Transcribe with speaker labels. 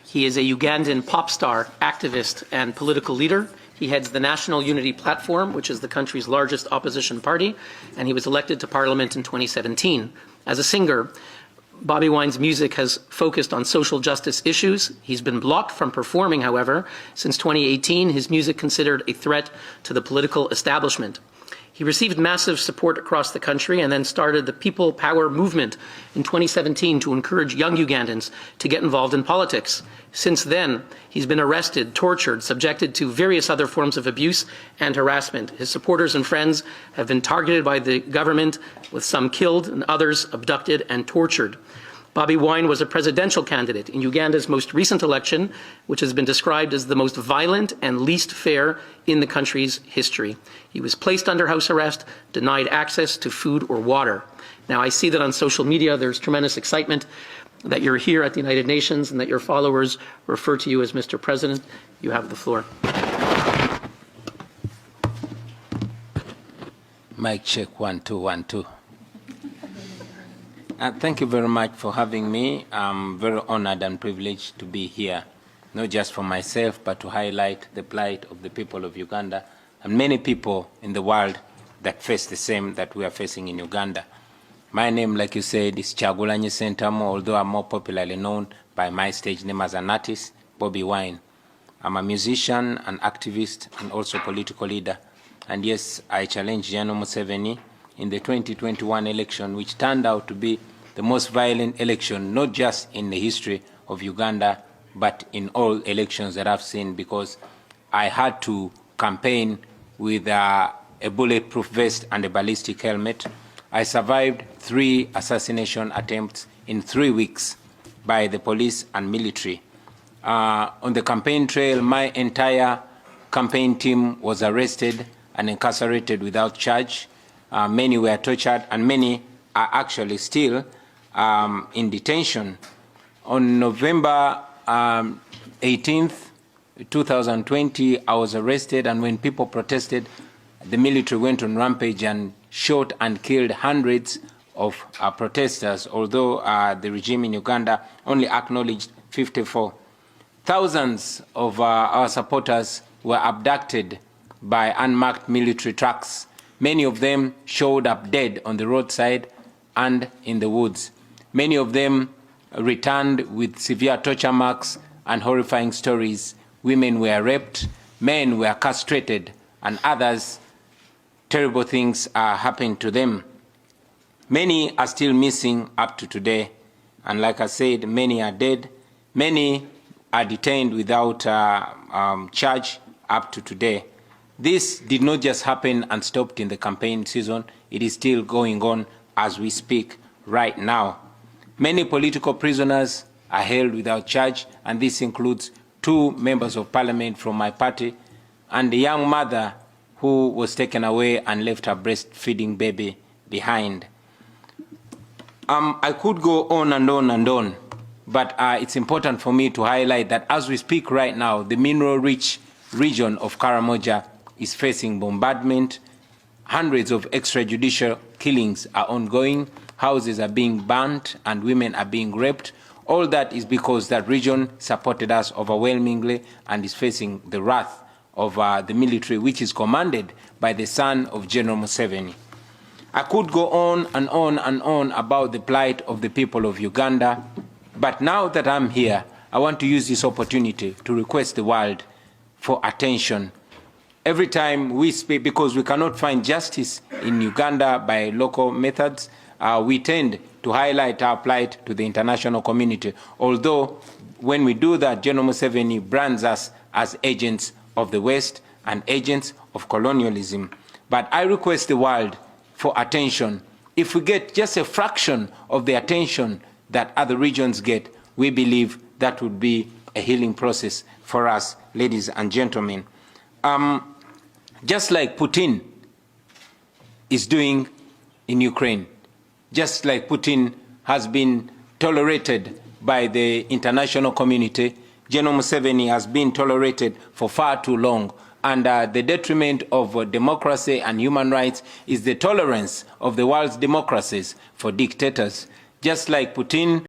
Speaker 1: He is a Ugandan pop star, activist, and political leader. He heads the National Unity Platform, which is the country's largest opposition party, and he was elected to Parliament in 2017. As a singer, Bobi Wine's music has focused on social justice issues. He's been blocked from performing, however. Since 2018, his music considered a threat to the political establishment. He received massive support across the country and then started the People Power movement in 2017 to encourage young Ugandans to get involved in politics. Since then, he's been arrested, tortured, subjected to various other forms of abuse and harassment. His supporters and friends have been targeted by the government, with some killed and others abducted and tortured. Bobi Wine was a presidential candidate in Uganda's most recent election, which has been described as the most violent and least fair in the country's history. He was placed under house arrest, denied access to food or water. Now, I see that on social media there's tremendous excitement that you're here at the United Nations and that your followers refer to you as Mr. President. You have the floor.
Speaker 2: Mic check, 1 2 1 2. Thank you very much for having me. I'm very honored and privileged to be here, not just for myself, but to highlight the plight of the people of Uganda and many people in the world that face the same that we are facing in Uganda. My name, like you said, is Kyagulanyi Ssentamu, although I'm more popularly known by my stage name as an artist, Bobi Wine. I'm a musician, an activist, and also political leader. And yes, I challenged General Museveni in the 2021 election, which turned out to be the most violent election, not just in the history of Uganda, but in all elections that I've seen, because I had to campaign with a bulletproof vest and a ballistic helmet. I survived 3 assassination attempts in 3 weeks by the police and military. On the campaign trail, my entire campaign team was arrested and incarcerated without charge. Many were tortured, and many are actually still in detention. On November 18th, 2020, I was arrested, and when people protested, the military went on rampage and shot and killed hundreds of protesters, although the regime in Uganda only acknowledged 54. Thousands of our supporters were abducted by unmarked military trucks. Many of them showed up dead on the roadside and in the woods. Many of them returned with severe torture marks and horrifying stories. Women were raped, men were castrated, and others, terrible things are happening to them. Many are still missing up to today. And like I said, many are dead. Many are detained without charge up to today. This did not just happen and stopped in the campaign season. It is still going on as we speak right now. Many political prisoners are held without charge, and this includes 2 members of parliament from my party and a young mother who was taken away and left her breastfeeding baby behind. I could go on and on and on, but it's important for me to highlight that as we speak right now, the mineral-rich region of Karamoja is facing bombardment. Hundreds of extrajudicial killings are ongoing. Houses are being burnt and women are being raped. All that is because that region supported us overwhelmingly and is facing the wrath of the military, which is commanded by the son of General Museveni. I could go on and on and on about the plight of the people of Uganda, but now that I'm here, I want to use this opportunity to request the world for attention. Every time we speak, because we cannot find justice in Uganda by local methods, we tend to highlight our plight to the international community. Although when we do that, General Museveni brands us as agents of the West and agents of colonialism. But I request the world for attention. If we get just a fraction of the attention that other regions get, we believe that would be a healing process for us, ladies and gentlemen. Just like Putin is doing in Ukraine, just like Putin has been tolerated by the international community, General Museveni has been tolerated for far too long. And the detriment of democracy and human rights is the tolerance of the world's democracies for dictators. Just like Putin